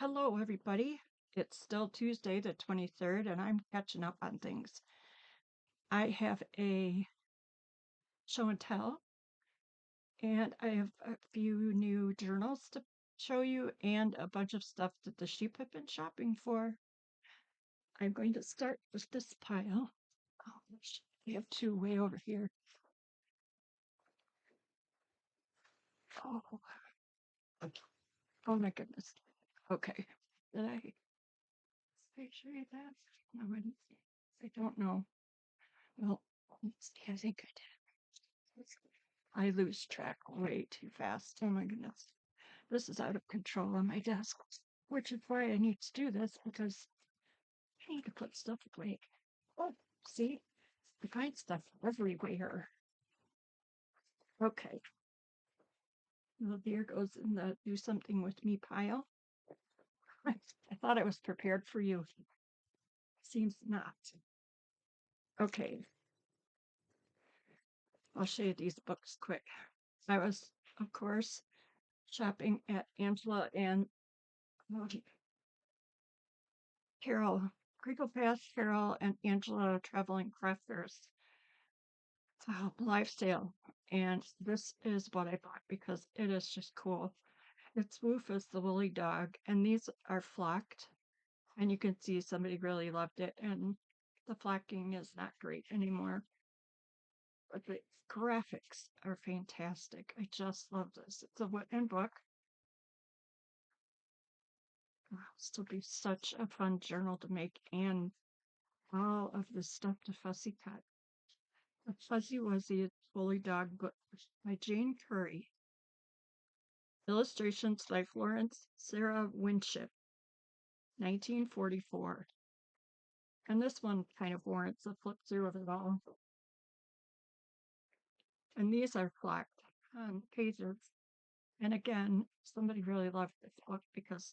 Hello, everybody. It's still Tuesday, the 23rd, and I'm catching up on things. I have a show and tell, and I have a few new journals to show you, and a bunch of stuff that the sheep have been shopping for. I'm going to start with this pile. Oh, we have two way over here. Oh, oh my goodness. Okay. Did I show you that? No, I don't know. Well, let's see. I think I did. I lose track way too fast. Oh my goodness. This is out of control on my desk, which is why I need to do this because I need to put stuff away. Oh, see? I find stuff everywhere. Okay. Well, there goes in the do something with me pile. I thought I was prepared for you. Seems not. Okay. I'll show you these books quick. I was, of course, shopping at Angela and Carol, Creekle Path, Carol, and Angela Traveling Crafters lifestyle. And this is what I bought because it is just cool. It's Woofus, the woolly dog, and these are flocked. And you can see somebody really loved it, and the flocking is not great anymore. But the graphics are fantastic. I just love this. It's a wooden book. This will be such a fun journal to make, and all of the stuff to fussy cut. The Fuzzy Wuzzy Woolly Dog book by Jane Curry. Illustrations by Florence Sarah Winship, 1944. And this one kind of warrants a flip through of it all. And these are flocked pages. And again, somebody really loved this book because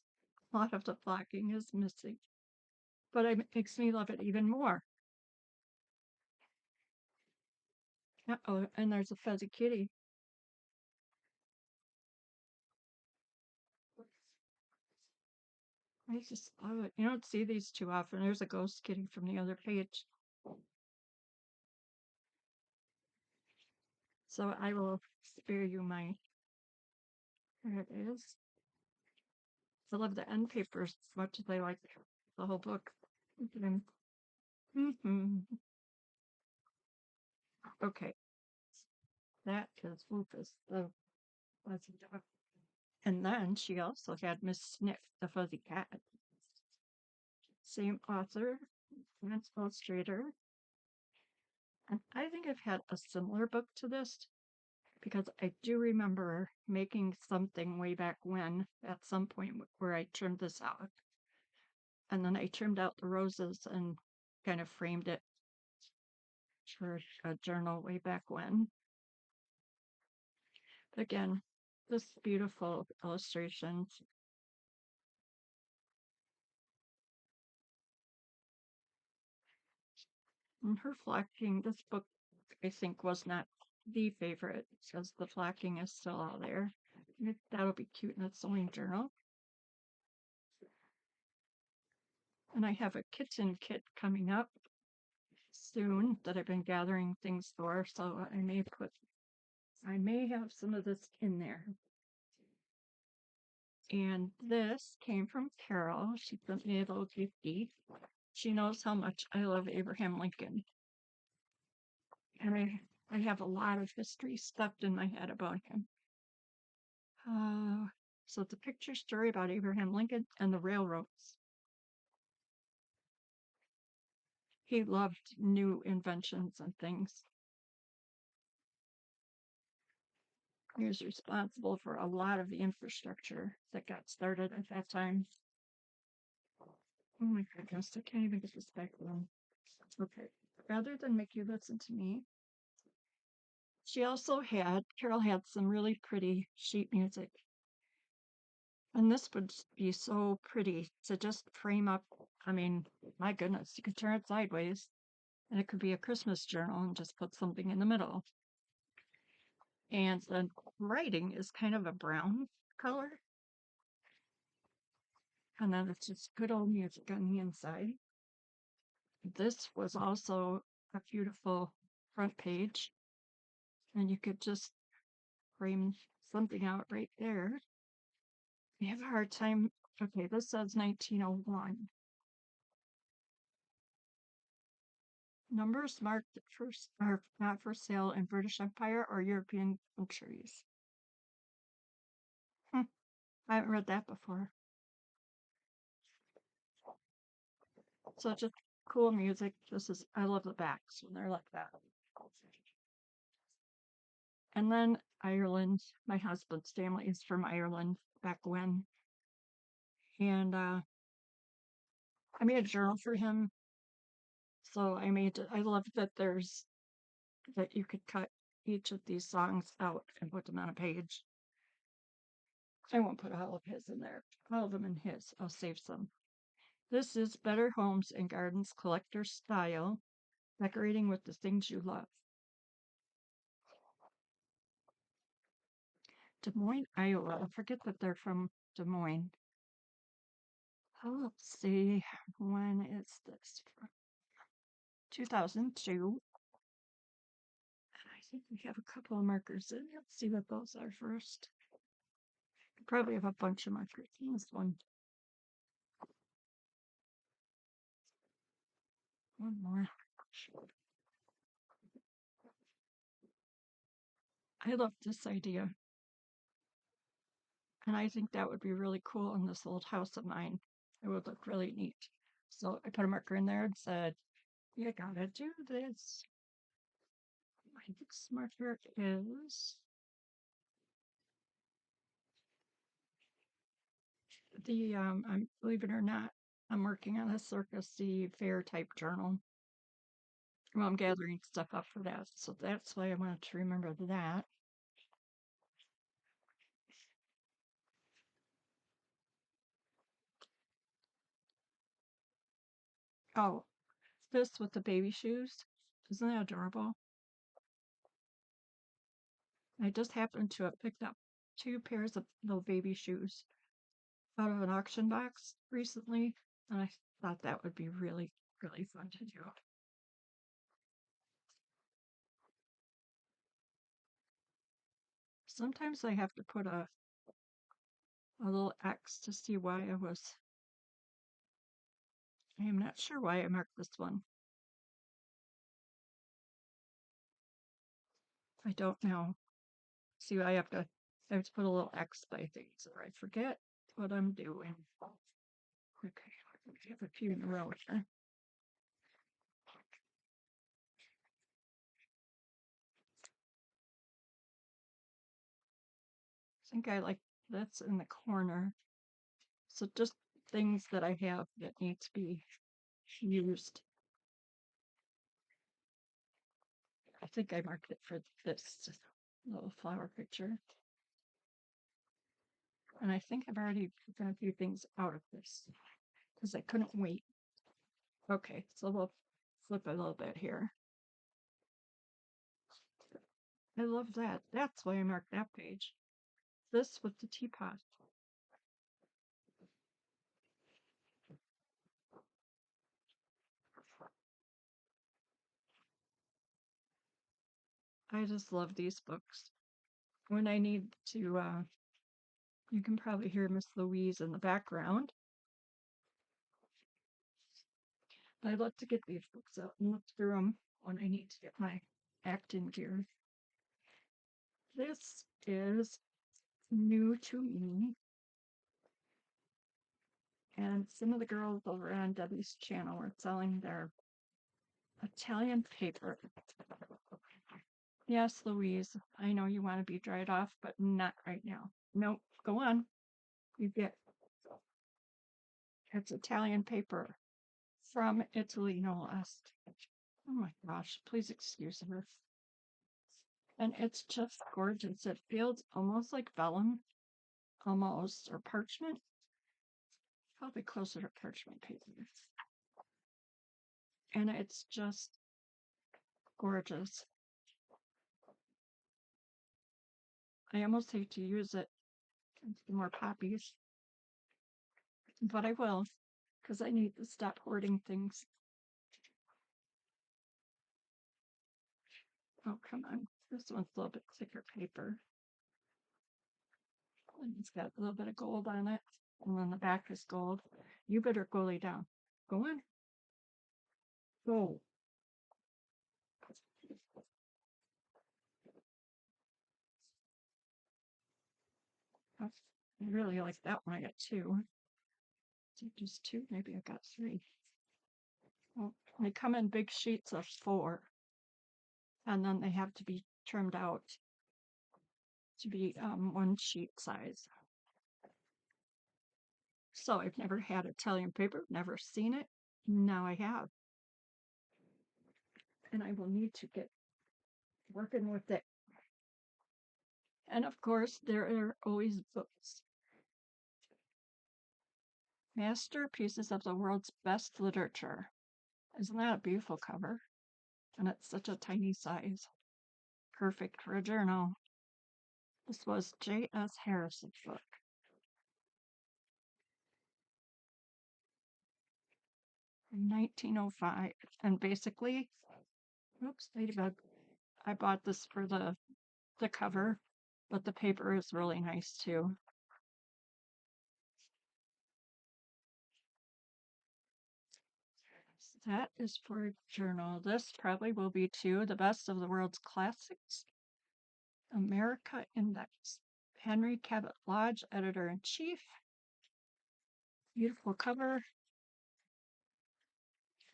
a lot of the flocking is missing. But it makes me love it even more. Uh-oh, and there's a fuzzy kitty. I just love it. You don't see these too often. There's a ghost kitty from the other page. So I will spare you my. There it is. I love the end papers as much as I like the whole book. Okay, that is Rufus, the fuzzy dog. And then she also had Miss Sniff, the fuzzy cat. Same author, and illustrator. And I think I've had a similar book to this because I do remember making something way back when at some point where I trimmed this out. And then I trimmed out the roses and kind of framed it for a journal way back when. Again, this beautiful illustrations. And her flocking, this book I think was not the favorite because the flocking is still all there. That'll be cute in a sewing journal. And I have a kitten kit coming up soon that I've been gathering things for, so I may have some of this in there. And this came from Carol. She sent me a little gifty. She knows how much I love Abraham Lincoln. And I have a lot of history stuffed in my head about him. So it's a picture story about Abraham Lincoln and the railroads. He loved new inventions and things. He was responsible for a lot of the infrastructure that got started at that time. Oh my goodness, I can't even get this back on. Okay, rather than make you listen to me, Carol had some really pretty sheet music. And this would be so pretty to just frame up. I mean, my goodness, you could turn it sideways and it could be a Christmas journal and just put something in the middle. And the writing is kind of a brown color. And then it's just good old music on the inside. This was also a beautiful front page, and you could just frame something out right there. I have a hard time. Okay, this says 1901. Numbers marked first are not for sale in British Empire or European countries. I haven't read that before. So just cool music. I love the backs when they're like that. And then Ireland. My husband's family is from Ireland back when. And I made a journal for him. So I love that that you could cut each of these songs out and put them on a page. I won't put all of his in there, all of them in his. I'll save some. This is Better Homes and Gardens Collector Style, decorating with the things you love. Des Moines, Iowa. I forget that they're from Des Moines. Oh, let's see. When is this from? 2002. And I think we have a couple of markers in. Let's see what those are first. We probably have a bunch of markers in this one. One more. I love this idea. And I think that would be really cool in this old house of mine. It would look really neat. So I put a marker in there and said, you gotta do this. My next marker is believe it or not, I'm working on a Circus C fair type journal. Well, I'm gathering stuff up for that. So that's why I wanted to remember that. Oh, this with the baby shoes. Isn't that adorable? I just happened to have picked up two pairs of little baby shoes out of an auction box recently, and I thought that would be really, really fun to do. Sometimes I have to put a little X to see why I am not sure why I marked this one. I don't know. See, I have to put a little X by things or I forget what I'm doing. Okay, I have a few in a row here. I think I like that's in the corner. So just things that I have that need to be used. I think I marked it for this little flower picture. And I think I've already taken a few things out of this because I couldn't wait. Okay, so we'll flip a little bit here. I love that. That's why I marked that page. This with the teapot. I just love these books. When I need to, you can probably hear Miss Louise in the background. I love to get these books out and look through them when I need to get my acting gear. This is new to me. And some of the girls over on Debbie's channel are selling their Italian paper. Yes, Louise, I know you want to be dried off, but not right now. Nope, go on. You get it's Italian paper from Italy, no less. Oh my gosh, please excuse her. And it's just gorgeous. It feels almost like vellum, almost, or parchment. Probably closer to parchment paper. And it's just gorgeous. I almost hate to use it. More poppies. but I will because I need to stop hoarding things. Oh, come on. This one's a little bit thicker paper. And it's got a little bit of gold on it. And then the back is gold. You better go lay down. Go on. Go. I really like that one. I got two. Is it just two? Maybe I got three. Well, they come in big sheets of four. And then they have to be trimmed out to be one sheet size. So I've never had Italian paper, never seen it. Now I have. And I will need to get working with it. And of course, there are always books. Masterpieces of the world's best literature. Isn't that a beautiful cover? And it's such a tiny size. Perfect for a journal. This was J.S. Harrison's book. 1905. And basically, oops, ladybug. I bought this for the cover, but the paper is really nice too. That is for a journal. This probably will be too. The best of the world's classics. America Index. Henry Cabot Lodge, editor in chief. Beautiful cover.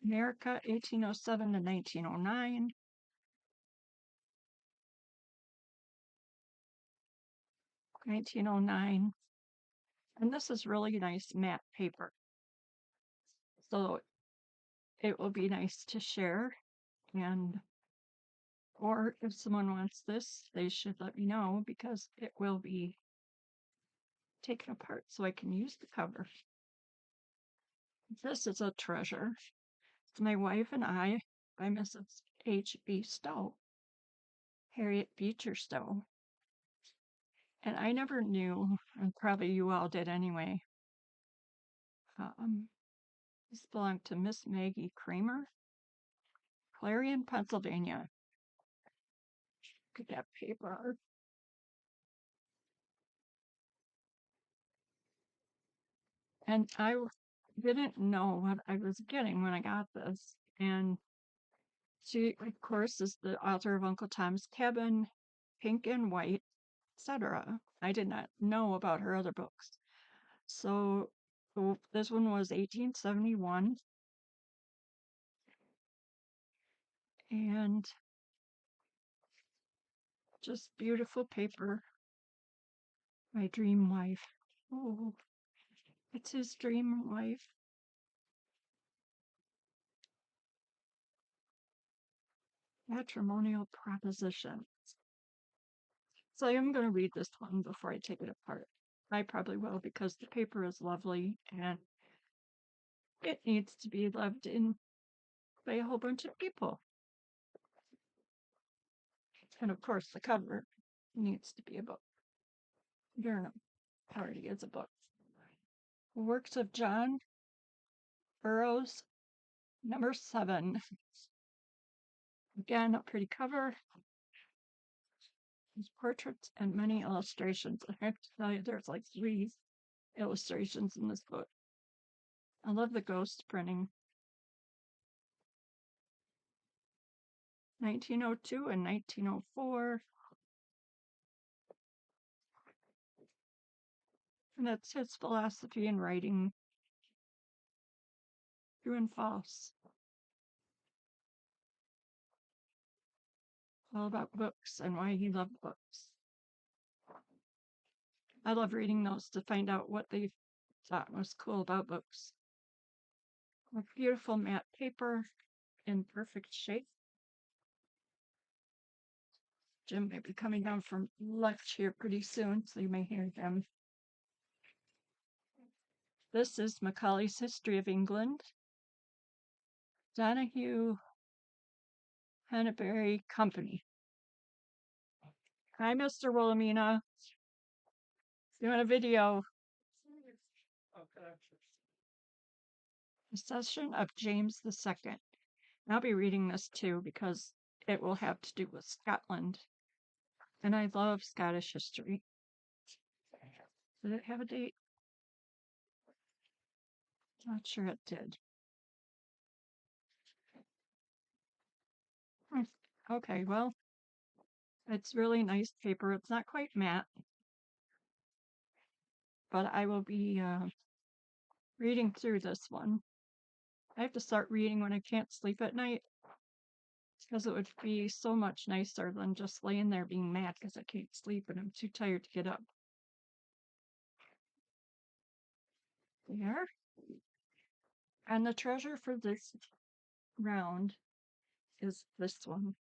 America 1807 to 1909. 1909. And this is really nice matte paper. So it will be nice to share. And or if someone wants this, they should let me know because it will be taken apart so I can use the cover. This is a treasure. It's My Wife and I by Mrs. H.B. Stowe, Harriet Beecher Stowe. And I never knew, and probably you all did anyway. This belonged to Miss Maggie Kramer, Clarion, Pennsylvania. Look at that paper. And I didn't know what I was getting when I got this. And she, of course, is the author of Uncle Tom's Cabin, Pink and White, etc. I did not know about her other books. So this one was 1871. And just beautiful paper. My dream wife. Oh, it's his dream wife. Matrimonial proposition. So I am going to read this one before I take it apart. I probably will because the paper is lovely and it needs to be loved in by a whole bunch of people. And of course, the cover needs to be a book. Journal already is a book. Works of John Burroughs, number 7. Again, a pretty cover. There's portraits and many illustrations. I have to tell you, there's like 3 illustrations in this book. I love the ghost printing. 1902 and 1904. And that's his philosophy in writing. True and false. All about books and why he loved books. I love reading those to find out what they thought was cool about books. A beautiful matte paper in perfect shape. Jim may be coming down from lunch here pretty soon, so you may hear them. This is Macaulay's History of England. Donahue Hannaberry Company. Hi, Mr. Wilhelmina. Doing a video. Accession of James II. I'll be reading this too because it will have to do with Scotland. And I love Scottish history. Did it have a date? Not sure it did. Okay, well, it's really nice paper. It's not quite matte, but I will be reading through this one. I have to start reading when I can't sleep at night because it would be so much nicer than just laying there being mad because I can't sleep and I'm too tired to get up. There. And the treasure for this round is this one.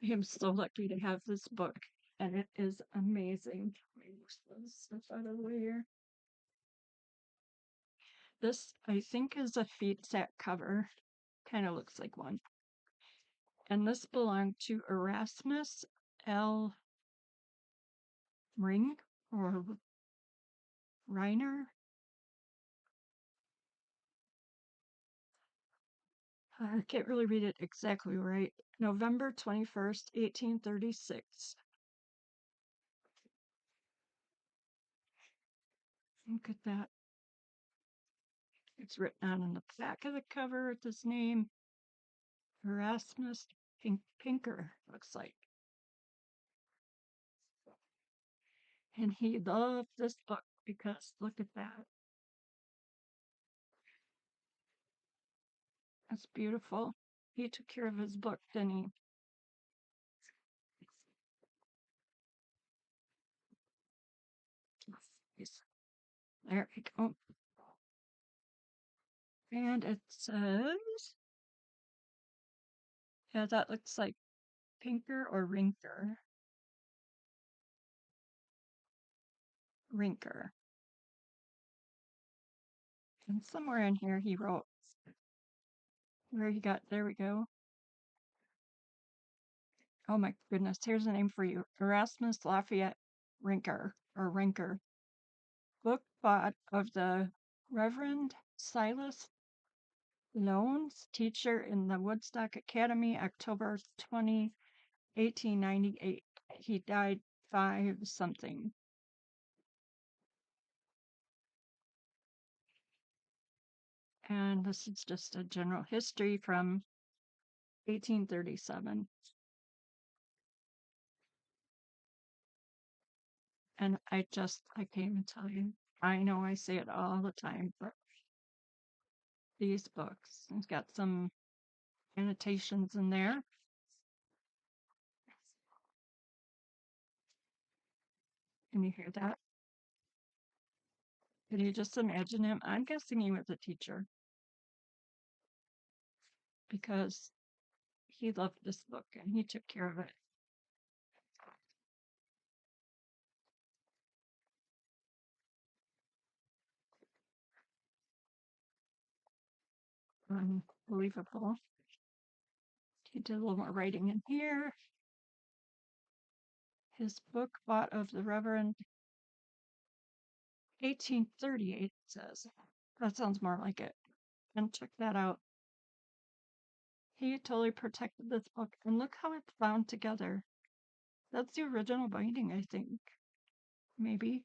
I am so lucky to have this book, and it is amazing. Let me move this stuff out of the way here. This, I think, is a feet sack cover. Kind of looks like one. And this belonged to Erasmus L. Ring or Reiner. I can't really read it exactly right. November 21st, 1836. Look at that. It's written on the back of the cover with his name, Erasmus Pinker, looks like. And he loved this book because look at that. That's beautiful. He took care of his book, didn't he? There we go. And it says, yeah, that looks like Pinker or Rinker. Rinker. And somewhere in here he wrote where he got, there we go. Oh my goodness, here's a name for you. Erasmus Lafayette Rinker or Rinker. Book bought of the Reverend Silas Lowndes, teacher in the Woodstock Academy, October 20, 1898. He died 5 something. And this is just a general history from 1837. And I can't even tell you. I know I say it all the time, but these books, it's got some annotations in there. Can you hear that? Can you just imagine him? I'm guessing he was a teacher because he loved this book and he took care of it. Unbelievable. He did a little more writing in here. His book bought of the Reverend 1838, it says. That sounds more like it. And check that out. He totally protected this book. And look how it's bound together. That's the original binding, I think. Maybe.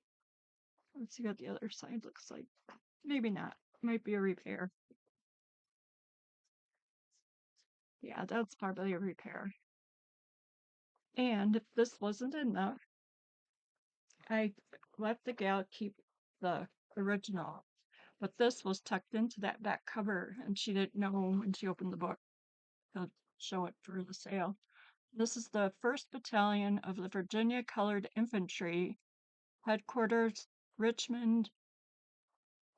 Let's see what the other side looks like. Maybe not. Might be a repair. Yeah, that's probably a repair. And if this wasn't enough, I let the gal keep the original. But this was tucked into that back cover, and she didn't know when she opened the book to show it for the sale. This is the 1st Battalion of the Virginia Colored Infantry, headquarters Richmond,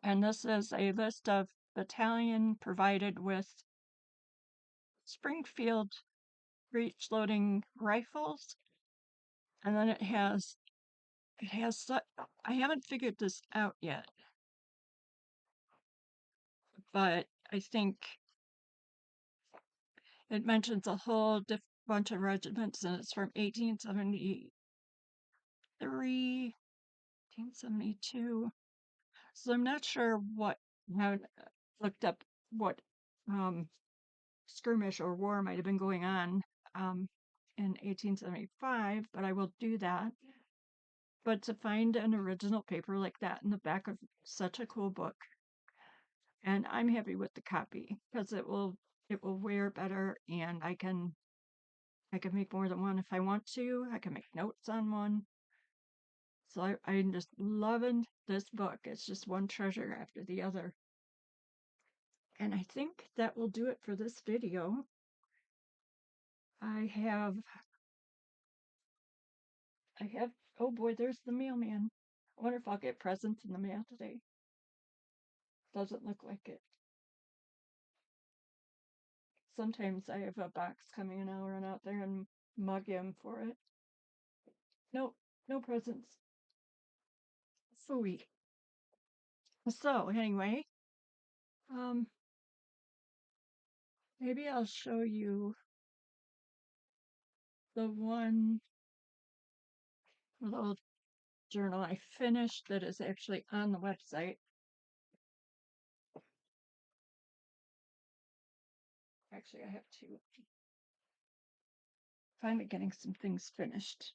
and this is a list of battalion provided with Springfield breech-loading rifles, and then it has I haven't figured this out yet, but I think it mentions a whole bunch of regiments, and it's from 1873, 1872. So I'm not sure what. Now, looked up what skirmish or war might have been going on in 1875, but I will do that. But to find an original paper like that in the back of such a cool book, and I'm happy with the copy because it will wear better, and I can make more than one if I want to. I can make notes on one. So I'm just loving this book. It's just one treasure after the other. And I think that will do it for this video. I have, oh boy, there's the mailman. I wonder if I'll get presents in the mail today. Doesn't look like it. Sometimes I have a box coming and I'll run out there and mug him for it. Nope, no presents. Phooey. So anyway, um, maybe I'll show you the one little journal I finished that is actually on the website. Actually, I have to finally getting some things finished.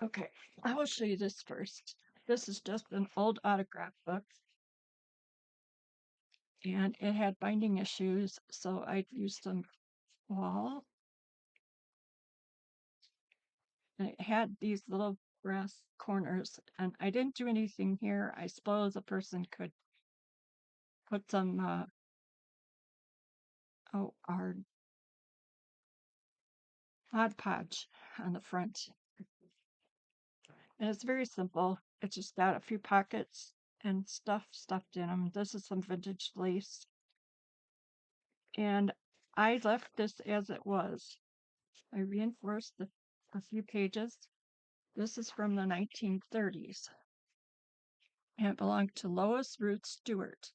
Okay, I will show you this first. This is just an old autograph book, and it had binding issues, so I used some wall. And it had these little brass corners, and I didn't do anything here. I suppose a person could put some our Mod Podge on the front. And it's very simple. It's just got a few pockets and stuff stuffed in them. This is some vintage lace. And I left this as it was. I reinforced a few pages. This is from the 1930s. And it belonged to Lois Ruth Stewart,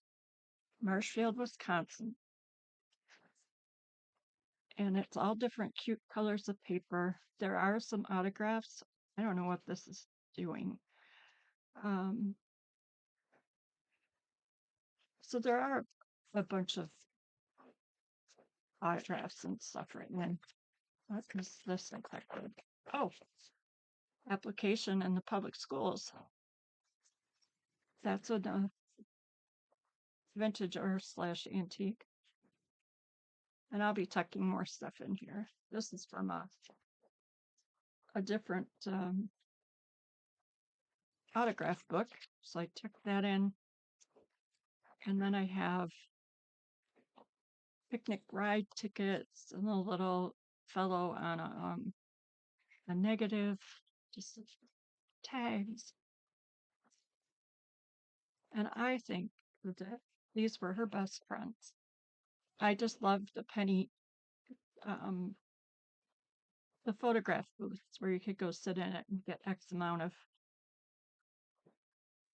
Marshfield, Wisconsin. And it's all different cute colors of paper. There are some autographs. I don't know what this is doing. So there are a bunch of autographs and stuff written in. What is this exactly? Oh, application in the public schools. That's a vintage or slash antique. And I'll be tucking more stuff in here. This is from a different autograph book. So I took that in. And then I have picnic ride tickets and a little fellow on a negative, just tags. And I think that these were her best friends. I just loved the photograph booths where you could go sit in it and get X amount of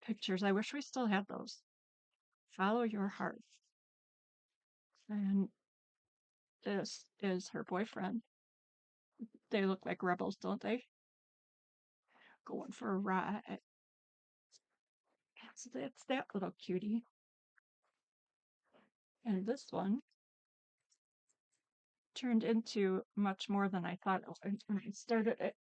pictures. I wish we still had those. Follow your heart. And this is her boyfriend. They look like rebels, don't they? Going for a ride. So that's that little cutie. And this one turned into much more than I thought it would when I started it.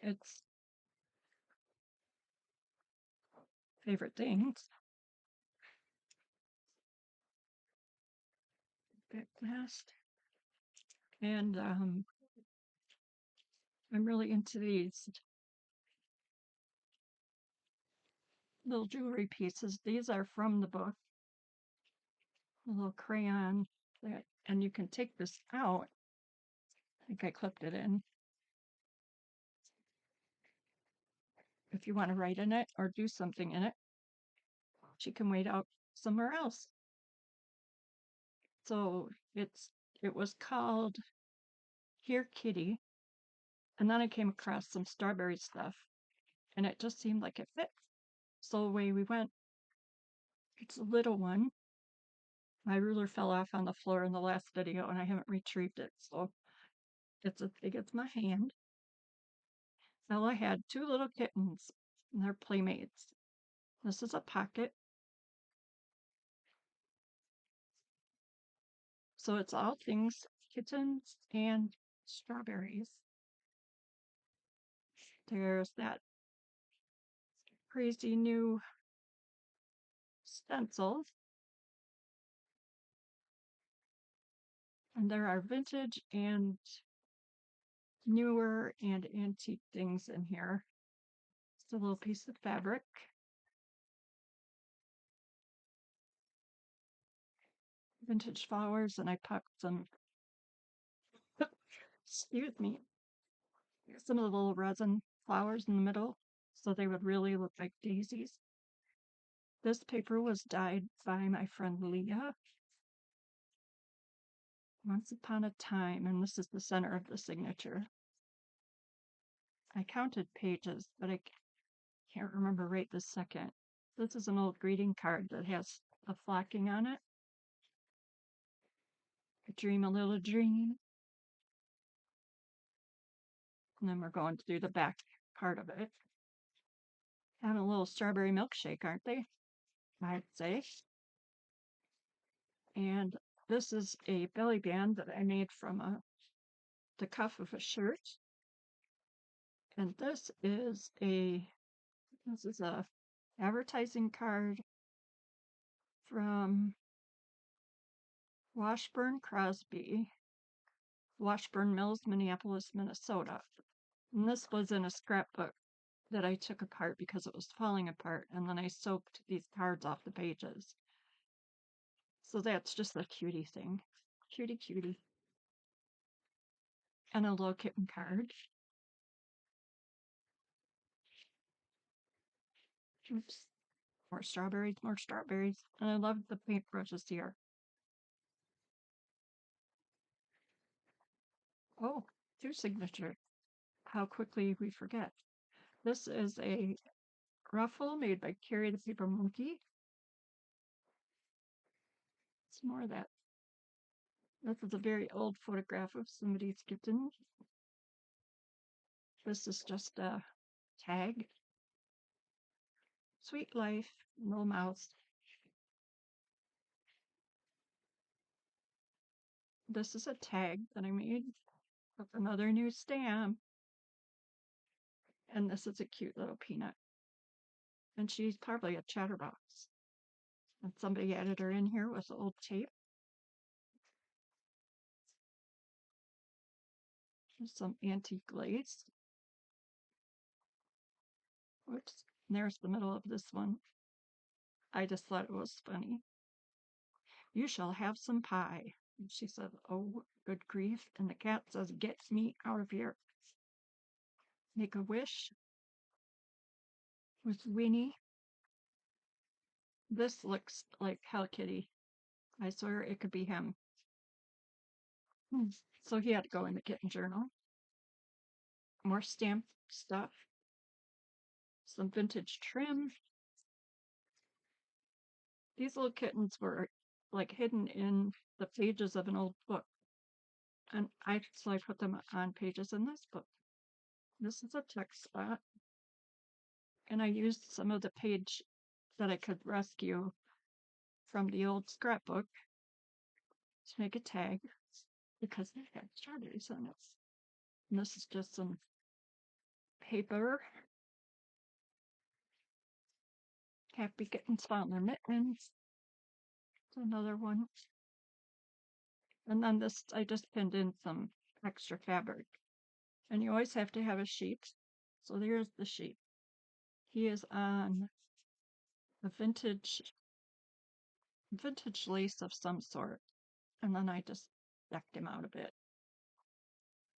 It's favorite things. Back nest. And I'm really into these little jewelry pieces. These are from the book. A little crayon that, and you can take this out. I think I clipped it in. If you want to write in it or do something in it, she can wait out somewhere else. So it was called Here Kitty. And then I came across some strawberry stuff and it just seemed like it fit. So away we went. It's a little one. My ruler fell off on the floor in the last video and I haven't retrieved it. So it's as big as my hand. Ella had two little kittens, and they're playmates. This is a pocket. So it's all things kittens and strawberries. There's that crazy new stencil. And there are vintage and newer and antique things in here. It's a little piece of fabric. Vintage flowers, and I popped some, excuse me, some of the little resin flowers in the middle so they would really look like daisies. This paper was dyed by my friend Leah once upon a time, and this is the center of the signature. I counted pages, but I can't remember right this second. This is an old greeting card that has a flocking on it. I dream a little dream. And then we're going to do the back part of it. Having a little strawberry milkshake, aren't they? I'd say. And this is a belly band that I made from the cuff of a shirt. And this is a advertising card from Washburn Crosby, Washburn Mills, Minneapolis, Minnesota. And this was in a scrapbook that I took apart because it was falling apart, and then I soaked these cards off the pages. So that's just a cutie thing. Cutie cutie. And a little kitten card. Oops. More strawberries, more strawberries. And I love the paintbrushes here. Oh, two signature. How quickly we forget. This is a ruffle made by Carrie the Paper Monkey. It's more of that. This is a very old photograph of somebody's kitten. This is just a tag. Sweet life, little mouse. This is a tag that I made with another new stamp. And this is a cute little peanut. And she's probably a chatterbox. And somebody added her in here with old tape. There's some antique lace. Whoops. And there's the middle of this one. I just thought it was funny. You shall have some pie. And she said, oh, good grief. And the cat says, get me out of here. Make a wish with Winnie. This looks like Hello Kitty. I swear it could be him. So he had to go in the kitten journal. More stamp stuff. Some vintage trim. These little kittens were like hidden in the pages of an old book. And so I put them on pages in this book. This is a text spot. And I used some of the page that I could rescue from the old scrapbook to make a tag because they had strawberries on it. And this is just some paper. Happy kittens found their mittens. Another one. And then this, I just pinned in some extra fabric. And you always have to have a sheet. So there's the sheet. He is on a vintage lace of some sort. And then I just decked him out a bit.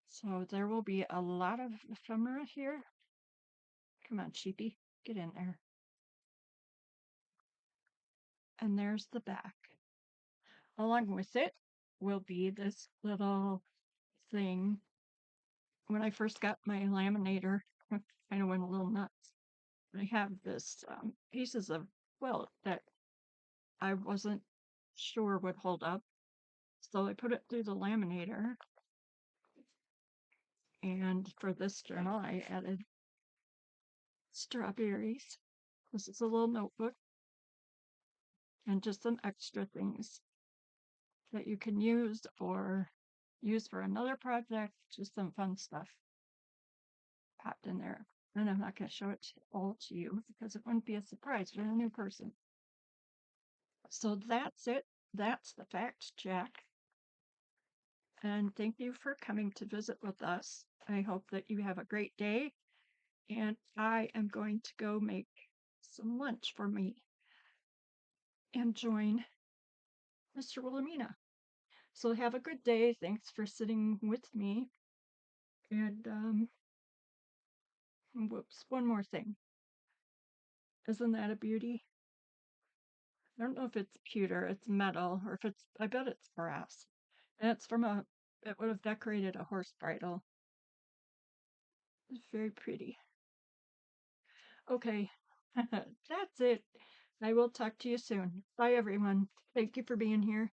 So there will be a lot of ephemera here. Come on, sheepy, get in there. And there's the back. Along with it will be this little thing. When I first got my laminator, I kind of went a little nuts. I have this pieces of quilt that I wasn't sure would hold up. So I put it through the laminator. And for this journal, I added strawberries. This is a little notebook and just some extra things that you can use or use for another project, just some fun stuff popped in there. And I'm not going to show it all to you because it wouldn't be a surprise for a new person. So that's it. That's the fact check. And thank you for coming to visit with us. I hope that you have a great day. And I am going to go make some lunch for me and join Mr. Wilhelmina. So have a good day. Thanks for sitting with me. And whoops, one more thing. Isn't that a beauty? I don't know if it's pewter, it's metal, or if it's, I bet it's brass. And it's from it would have decorated a horse bridle. It's very pretty. Okay, that's it. I will talk to you soon. Bye, everyone. Thank you for being here.